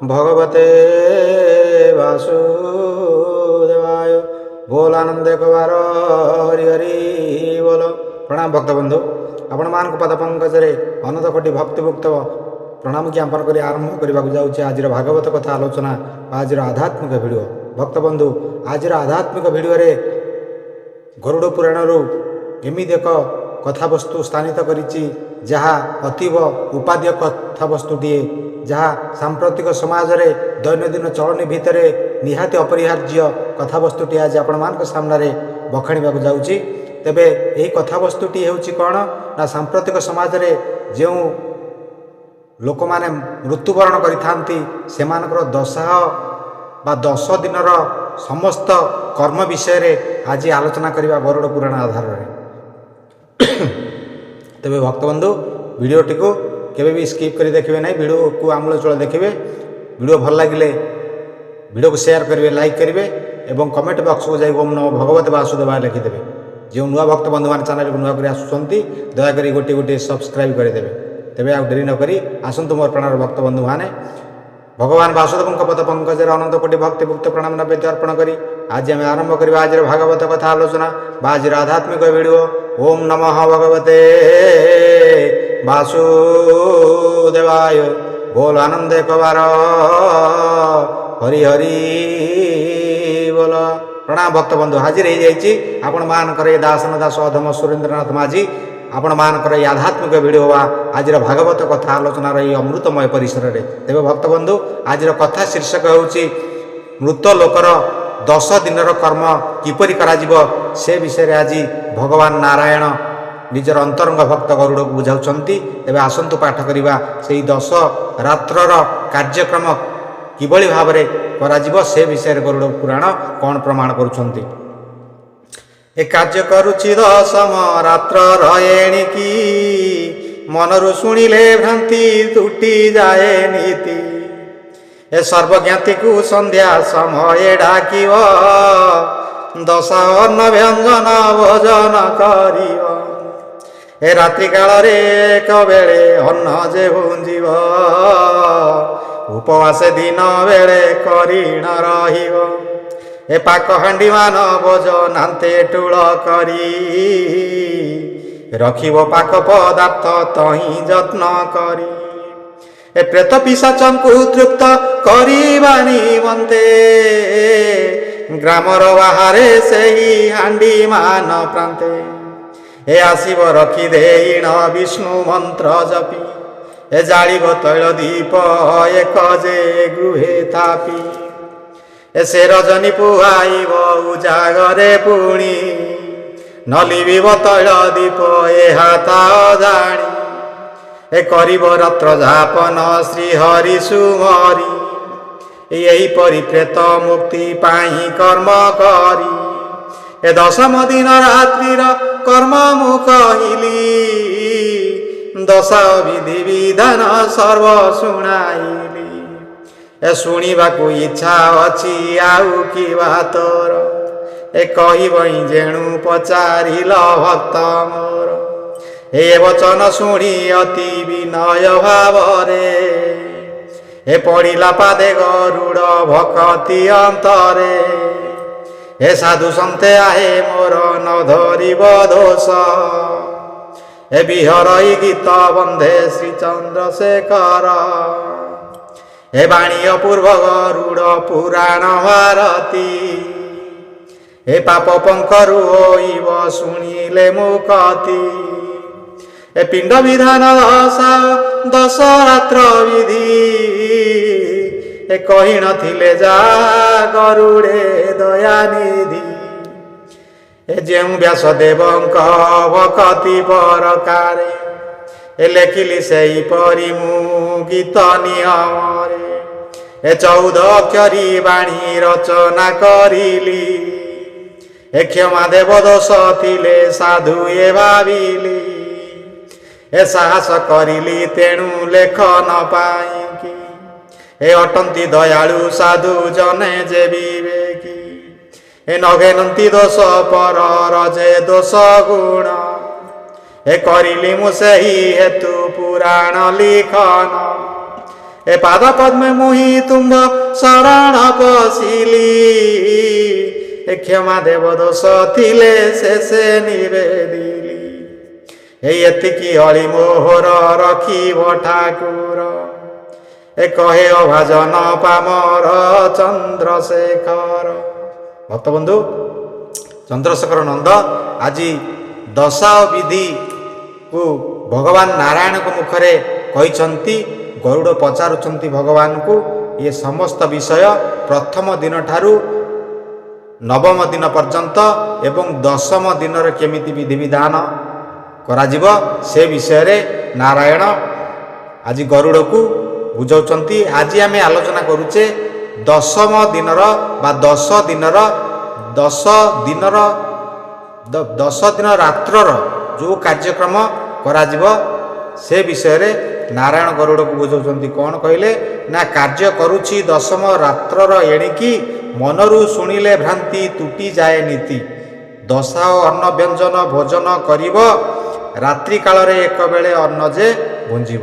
भगवते वासुदेवाय। बोल आनंद कबार हरि हरि बोल। प्रणाम भक्त बंधु, आपण मान पद पंकजरे अनंत कोटि भक्तिभुक्त प्रणाम ज्ञापन कर आरंभ करने जाऊँचे आज भागवत कथा आलोचना आज आध्यात्मिक भिडियो। भक्त बंधु, आज आध्यात्मिक भिडियो गरुड़ पुराण एमती एक कथावस्तु स्थानित करिछि जहाँ अतीव उपादेय कथावस्तुटीए जहाँ सांप्रतिक समाज रे दैनंदिन चलनी भितर निहाती अपरिहार्य कथावस्तुटी आज आपण मान सामने बखाणीबा जाऊँगी। तेबे यही कथावस्तुटी हेउछि कौन ना सांप्रतिक समाज रे जो लोक माने मृत्युवरण करिथांती सेमानकर दशाह बा 10 दिनर समस्त कर्म विषय रे आज आलोचना करबा गरुड़ पुराण आधार रे। तेबे भक्तबंधु, वीडियोटी को केबे भी स्किप करी देखिए ना, वीडियो को आमूलचूल देखिए। वीडियो भल लगे वीडियो को शेयर करेंगे, लाइक करेंगे और कमेंट बॉक्स को जाए ओम नमो भगवते वासुदेवाय लिखिदेवे। जो नुआ भक्त बंधु मान चैनल को नुआ कर आसुँच दयाकोरी गोटे गोटे सब्सक्राइब करदेवे। तेरे आ डेरी नक आसतु मोर प्राणर भक्त बंधु मैंने भगवान वासुदेव पद पंकजर अनंत कोटि भक्तिभुक्त प्रणाम नैवेद्य अर्पण करी आज आम आरंभ करवा आज भागवत कथा आलोचना आज आध्यात्मिक भिडियो। ओम नमः भगवते वासुदेवाय। बोल आनंद कबार हरि हरि बोल। प्रणाम भक्त बंधु, हाजिर हो जाइए आपण मानकर दासन दास अधम सुरेंद्रनाथ माझी आपण मानकर आध्यात्मिक भिडियो आज भागवत कथा आलोचनार ये अमृतमय परिसर में। तेज भक्त बंधु, आज कथा शीर्षक होउछि मृत लोकर 10 दिनर कर्म किपरि कराजिबो से विषय आज भगवान नारायण निजर अंतरंग भक्त गरुड़ को बुझाउछंती। तेबे आसंतु पाठ करिबा सेही 10 रात्रर कार्यक्रम किभଳି भाबरे कराजिबो से विषय गरुड़ पुराण कौन प्रमाण करुछंती। ए कार्य करुछि 10 रात्र रयेणिकी मनरु शुणिले भ्रांति तुटी जाए नीति। ए सर्वज्ञाति को संध्या समय डाकिव 10 अन्न व्यंजन भोजन करिव। ए रात्रि काल रे एक बेले अन्न जे भुंजिव उपवास दिन बेले करीण रहिव। ए पाक हांडी मान भोजनांते टूल करी रखिब पाक पदार्थ तही जत्न करी। ए प्रेत पिशाचंकु तृप्त करिबा निमंते ग्रामर बाहारे सेही हांडी मान प्रांते। ए आसीब रखि देईण विष्णु मंत्र जपी ए जालिब तैल दीप एक जे गृहे थापी। ए से रजनी पुहाइब उजागरे पुणी नलिबिब तैल दीप ए हाता जाणी। ए करिब रात्र जापन श्री हरि सुमरी यही परि प्रेत मुक्ति पाई कर्म करी। ए 10 दिन रात्रिर कर्म मु कहिली 10 विधि विधान सर्व शुणाइली। ए शुणिबाकु इच्छा अछि आउ कि तोर ए कहिबई जेणु पचारिल भक्त मोर। ए वचन शुणी अति विनय भावरे ए पड़िला पादे गरुड़ भक्ति अंतरे। ए साधु सन्ते आहे मोर न धरिब दोष ए बिहरई गीत बंधे श्री चंद्रशेखर। ए बाणी अपूर्व गरुड़ पुराण भारती ए पाप पंकरु होइब शुणिले मुक्ति। ए पिंड विधान 10 रात्र विधि ए कहि नथिले जा गरुड़े दयानिधि। ए जेउ व्यासदेवंक भक्ति परकारे ए लेखिली सेही परि मु गीत नियमरे। ए 14 अक्षरी बाणी रचना करिली ए क्षमा देव दोष थिले साधु ए भाविली। ए साहस करिली तेणु लेखन पाइकी ए अटंती दयालु साधु जने जे विवेकी। ए नघेनती दोष पर रजे दोष गुण ए करिली मु सेही हेतु पुराण लिखन। ଏ ପାଦ ପଦ୍ମେ ମୁହିଁ ତୁମ୍ଭ ଶରଣ ପଶିଲି, ଏ କ୍ଷମା ଦେବ ଦୋଷ ଥିଲେ ଶେଷେ ନିବେଦିଲି। ଏଇ ଏତିକି ଅଳି ମୋହର ରଖିବ ଠାକୁର, ଏ କହେ ଅଭାଜନ ପାମର ଚନ୍ଦ୍ରଶେଖର। ଭକ୍ତବନ୍ଧୁ, ଚନ୍ଦ୍ରଶେଖର ନନ୍ଦ ଆଜି ଦଶା ବିଧିକୁ ଭଗବାନ ନାରାୟଣଙ୍କ ମୁଖରେ କହିଛନ୍ତି। ଗରୁଡ଼ ପଚାରୁଛନ୍ତି ଭଗବାନଙ୍କୁ ଏ ସମସ୍ତ ବିଷୟ ପ୍ରଥମ ଦିନଠାରୁ ନବମ ଦିନ ପର୍ଯ୍ୟନ୍ତ ଏବଂ ଦଶମ ଦିନରେ କେମିତି ବିଧିବିଧାନ କରାଯିବ ସେ ବିଷୟରେ ନାରାୟଣ ଆଜି ଗରୁଡ଼କୁ ବୁଝାଉଛନ୍ତି। ଆଜି ଆମେ ଆଲୋଚନା କରୁଛେ ଦଶମ ଦିନର ବା 10 ଦିନ ରାତ୍ରର ଯେଉଁ କାର୍ଯ୍ୟକ୍ରମ କରାଯିବ ସେ ବିଷୟରେ ନାରାୟଣ ଗରୁଡ଼କୁ ବୁଝାଉଛନ୍ତି। କ'ଣ କହିଲେ ନା, କାର୍ଯ୍ୟ କରୁଛି ଦଶମ ରାତ୍ରର ଏଣିକି, ମନରୁ ଶୁଣିଲେ ଭ୍ରାନ୍ତି ତୁଟି ଯାଏ ନୀତି। ଦଶା ଓ ଅନ୍ନ ବ୍ୟଞ୍ଜନ ଭୋଜନ କରିବ, ରାତ୍ରି କାଳରେ ଏକବେଳେ ଅନ୍ନ ଯେ ଭୁଞ୍ଜିବ।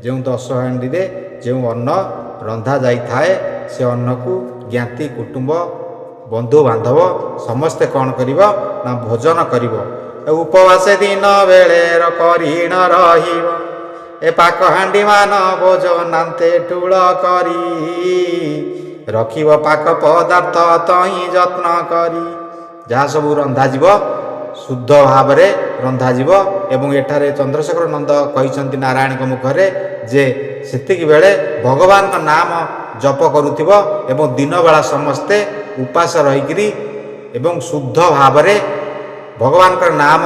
ଯେଉଁ 10 ହାଣ୍ଡିରେ ଯେଉଁ ଅନ୍ନ ରନ୍ଧା ଯାଇଥାଏ ସେ ଅନ୍ନକୁ ଜ୍ଞାତି କୁଟୁମ୍ବ ବନ୍ଧୁବାନ୍ଧବ ସମସ୍ତେ କ'ଣ କରିବ ନା ଭୋଜନ କରିବ। ଉପବାସେ ଦିନ ବେଳେର କରିଣ ରହିବ, ଏ ପାକ ହାଣ୍ଡି ମାନ ଭୋଜନାନ୍ତେ ଠୁଳ କରି, ରଖିବ ପାକ ପଦାର୍ଥ ତହିଁ ଯତ୍ନ କରି। ଯାହା ସବୁ ରନ୍ଧାଯିବ ଶୁଦ୍ଧ ଭାବରେ ରନ୍ଧାଯିବ। ଏବଂ ଏଠାରେ ଚନ୍ଦ୍ରଶେଖର ନନ୍ଦ କହିଛନ୍ତି ନାରାୟଣଙ୍କ ମୁଖରେ ଯେ ସେତିକି ବେଳେ ଭଗବାନଙ୍କ ନାମ ଜପ କରୁଥିବ ଏବଂ ଦିନବେଳା ସମସ୍ତେ ଉପାସ ରହିକିରି ଏବଂ ଶୁଦ୍ଧ ଭାବରେ ଭଗବାନଙ୍କର ନାମ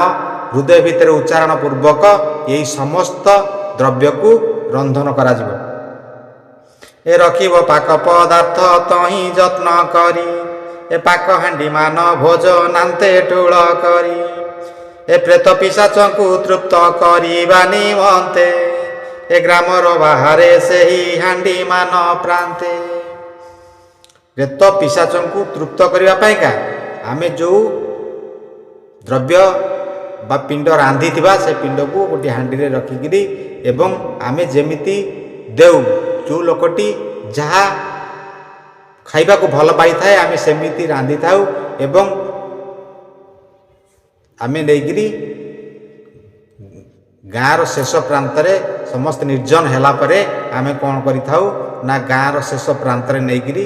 ହୃଦୟ ଭିତରେ ଉଚ୍ଚାରଣ ପୂର୍ବକ ଏହି ସମସ୍ତ ଦ୍ରବ୍ୟକୁ ରନ୍ଧନ କରାଯିବ। ଏ ରଖିବ ପାକ ପଦାର୍ଥ ତହିଁ ଯତ୍ନ କରି, ଏ ପାକ ହାଣ୍ଡି ମାନ ଭୋଜନାନ୍ତେ ଠୁଳ କରି, ଏ ପ୍ରେତ ପିଶାଚଙ୍କୁ ତୃପ୍ତ କରିବା ନିମନ୍ତେ, ଏ ଗ୍ରାମର ବାହାରେ ସେହି ହାଣ୍ଡି ମାନ ପ୍ରାନ୍ତେ। ପ୍ରେତ ପିଶାଚଙ୍କୁ ତୃପ୍ତ କରିବା ପାଇଁକା ଆମେ ଯେଉଁ ଦ୍ରବ୍ୟ ବା ପିଣ୍ଡ ରାନ୍ଧିଥିବା ସେ ପିଣ୍ଡକୁ ଗୋଟିଏ ହାଣ୍ଡିରେ ରଖିକିରି ଏବଂ ଆମେ ଯେମିତି ଦେଉ, ଯେଉଁ ଲୋକଟି ଯାହା ଖାଇବାକୁ ଭଲ ପାଇଥାଏ ଆମେ ସେମିତି ରାନ୍ଧିଥାଉ ଏବଂ ଆମେ ନେଇକିରି ଗାଁର ଶେଷ ପ୍ରାନ୍ତରେ ସମସ୍ତେ ନିର୍ଜନ ହେଲା ପରେ ଆମେ କ'ଣ କରିଥାଉ ନା ଗାଁର ଶେଷ ପ୍ରାନ୍ତରେ ନେଇକିରି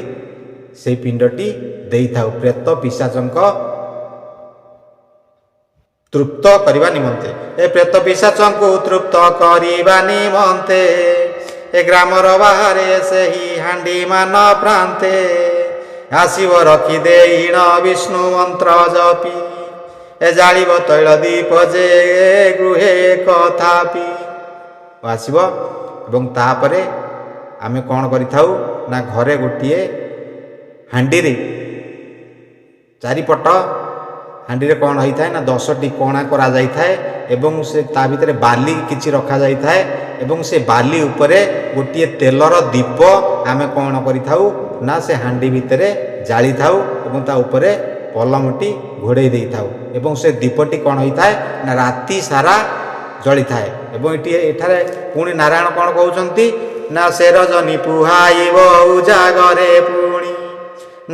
ସେଇ ପିଣ୍ଡଟି ଦେଇଥାଉ ପ୍ରେତ ପିଶାଚଙ୍କ ତୃପ୍ତ କରିବା ନିମନ୍ତେ। ଏ ପ୍ରେତ ପିଶାଚଙ୍କୁ ତୃପ୍ତ କରିବା ନିମନ୍ତେ, ଏ ଗ୍ରାମର ବାହାରେ ସେହି ହାଣ୍ଡି ମାନ ପ୍ରାନ୍ତେ, ଆସିବ ରଖିଦେଇଣ ବିଷ୍ଣୁ ମନ୍ତ୍ର ଜପି, ଏ ଜାଳିବ ତୈଳ ଦୀପ ଯେ ଗୃହେ କଥାପି। ଆସିବ ଏବଂ ତାପରେ ଆମେ କ'ଣ କରିଥାଉ ନା ଘରେ ଗୋଟିଏ ହାଣ୍ଡିରେ ଚାରିପଟ ହାଣ୍ଡିରେ କ'ଣ ହୋଇଥାଏ ନା 10ଟି କଣା କରାଯାଇଥାଏ ଏବଂ ସେ ତା ଭିତରେ ବାଲି କିଛି ରଖାଯାଇଥାଏ ଏବଂ ସେ ବାଲି ଉପରେ ଗୋଟିଏ ତେଲର ଦୀପ ଆମେ କ'ଣ କରିଥାଉ ନା ସେ ହାଣ୍ଡି ଭିତରେ ଜାଳିଥାଉ ଏବଂ ତା ଉପରେ ପଲମଟି ଘୋଡ଼େଇ ଦେଇଥାଉ ଏବଂ ସେ ଦୀପଟି କ'ଣ ହୋଇଥାଏ ନା ରାତି ସାରା ଜଳିଥାଏ। ଏବଂ ଏଠାରେ ପୁଣି ନାରାୟଣ କ'ଣ କହୁଛନ୍ତି ନା ସେ ରଜନୀ ପୁହାଇବ ଉଜାଗରେ ପୁଣି,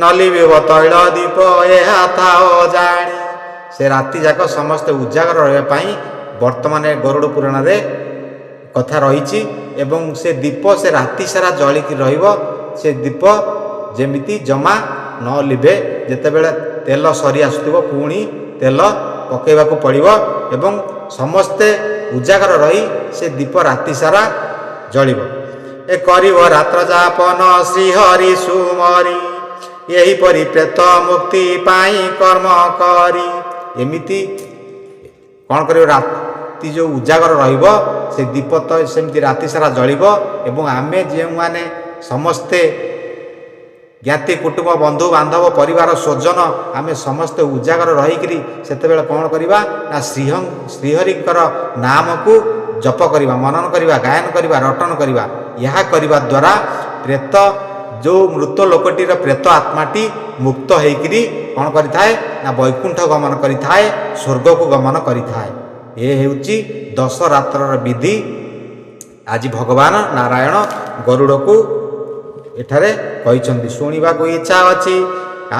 ନଲିବିବ ତୈଳ ଦୀପ ଏହା ଥାଅ ଜାଣି। ସେ ରାତି ଯାକ ସମସ୍ତେ ଉଜାଗର ରହିବା ପାଇଁ ବର୍ତ୍ତମାନ ଗରୁଡ଼ ପୁରାଣରେ କଥା ରହିଛି ଏବଂ ସେ ଦୀପ ସେ ରାତି ସାରା ଜଳିକି ରହିବ। ସେ ଦୀପ ଯେମିତି ଜମା ନ ଲିଭେ, ଯେତେବେଳେ ତେଲ ସରି ଆସୁଥିବ ପୁଣି ତେଲ ପକାଇବାକୁ ପଡ଼ିବ ଏବଂ ସମସ୍ତେ ଉଜାଗର ରହି ସେ ଦୀପ ରାତି ସାରା ଜଳିବ। ଏ କରିବ ରାତ୍ର ଯାପନ ଶ୍ରୀହରି ସୁମରି, ଏହିପରି ପ୍ରେତ ମୁକ୍ତି ପାଇଁ କର୍ମ କରି। ଏମିତି କ'ଣ କରିବ, ରାତି ଯେଉଁ ଉଜାଗର ରହିବ ସେ ଦୀପ ତ ସେମିତି ରାତି ସାରା ଜଳିବ ଏବଂ ଆମେ ଯେଉଁମାନେ ସମସ୍ତେ ଜ୍ଞାତି କୁଟୁମ୍ବ ବନ୍ଧୁବାନ୍ଧବ ପରିବାର ସ୍ୱଜନ ଆମେ ସମସ୍ତେ ଉଜାଗର ରହିକିରି ସେତେବେଳେ କ'ଣ କରିବା ନା ଶ୍ରୀହରିଙ୍କର ନାମକୁ ଜପ କରିବା, ମନନ କରିବା, ଗାୟନ କରିବା, ରଟନ କରିବା। ଏହା କରିବା ଦ୍ୱାରା ପ୍ରେତ ଯେଉଁ ମୃତ ଲୋକଟିର ପ୍ରେତ ଆତ୍ମାଟି ମୁକ୍ତ ହେଇକିରି କ'ଣ କରିଥାଏ ନା ବୈକୁଣ୍ଠ ଗମନ କରିଥାଏ, ସ୍ୱର୍ଗକୁ ଗମନ କରିଥାଏ। ଏ ହେଉଛି 10 ରାତ୍ରର ବିଧି। ଆଜି ଭଗବାନ ନାରାୟଣ ଗରୁଡ଼କୁ ଏଠାରେ କହିଛନ୍ତି। ଶୁଣିବାକୁ ଇଚ୍ଛା ଅଛି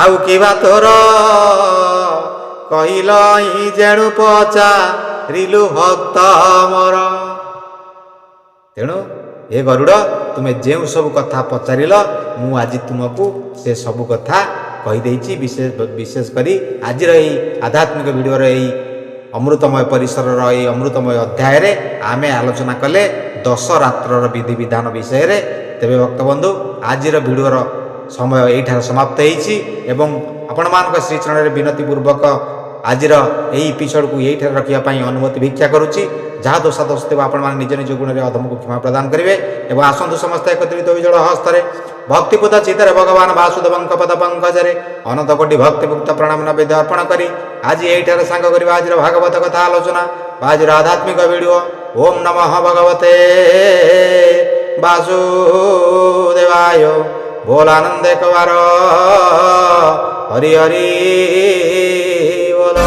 ଆଉ କିବା ତୋର କହିଲ ହିଁ ଯେଣୁ ପଚାରିଲୁ ଭକ୍ତ ମୋର। ତେଣୁ ଏ ଗରୁଡ଼ ତୁମେ ଯେଉଁ ସବୁ କଥା ପଚାରିଲ ମୁଁ ଆଜି ତୁମକୁ ସେ ସବୁ କଥା କହିଦେଇଛି। ବିଶେଷ କରି ଆଜିର ଏହି ଆଧ୍ୟାତ୍ମିକ ଭିଡ଼ିଓର ଏହି ଅମୃତମୟ ପରିସରର ଏହି ଅମୃତମୟ ଅଧ୍ୟାୟରେ ଆମେ ଆଲୋଚନା କଲେ 10 ରାତ୍ରର ବିଧିବିଧାନ ବିଷୟରେ। ତେବେ ଭକ୍ତବନ୍ଧୁ ଆଜିର ଭିଡ଼ିଓର ସମୟ ଏଇଠାରେ ସମାପ୍ତ ହେଇଛି ଏବଂ ଆପଣମାନଙ୍କ ଶ୍ରୀଚରଣରେ ବିନତିପୂର୍ବକ ଆଜିର ଏହି ଏପିସୋଡ଼କୁ ଏଇଠାରେ ରଖିବା ପାଇଁ ଅନୁମତି ଭିକ୍ଷା କରୁଛି। ଯାହା ଦୋଷାଦୋଷ ଥିବ ଆପଣମାନେ ନିଜ ନିଜ ଗୁଣରେ ଅଧମକୁ କ୍ଷମା ପ୍ରଦାନ କରିବେ ଏବଂ ଆସନ୍ତୁ ସମସ୍ତେ ଏକତ୍ରିତ ବିଜଳ ହସ୍ତରେ ଭକ୍ତିପୂତ ଚିତ୍ତରେ ଭଗବାନ ବାସୁଦେବଙ୍କ ପଦ ପଙ୍କଜରେ ଅନନ୍ତ କୋଟି ଭକ୍ତିମୁକ୍ତ ପ୍ରଣାମ ନବେଦ୍ୟ ଅର୍ପଣ କରି ଆଜି ଏଇଠାରେ ସାଙ୍ଗ କରିବା ଆଜିର ଭାଗବତ କଥା ଆଲୋଚନା ବା ଆଜିର ଆଧ୍ୟାତ୍ମିକ ଭିଡ଼ିଓ। ଓମ୍ ନମଃ ଭଗବତେ ବାସୁଦେବାୟ। ବୋଲ ଆନନ୍ଦ ଏକ ବାର ହରି ହରି ବୋଲ।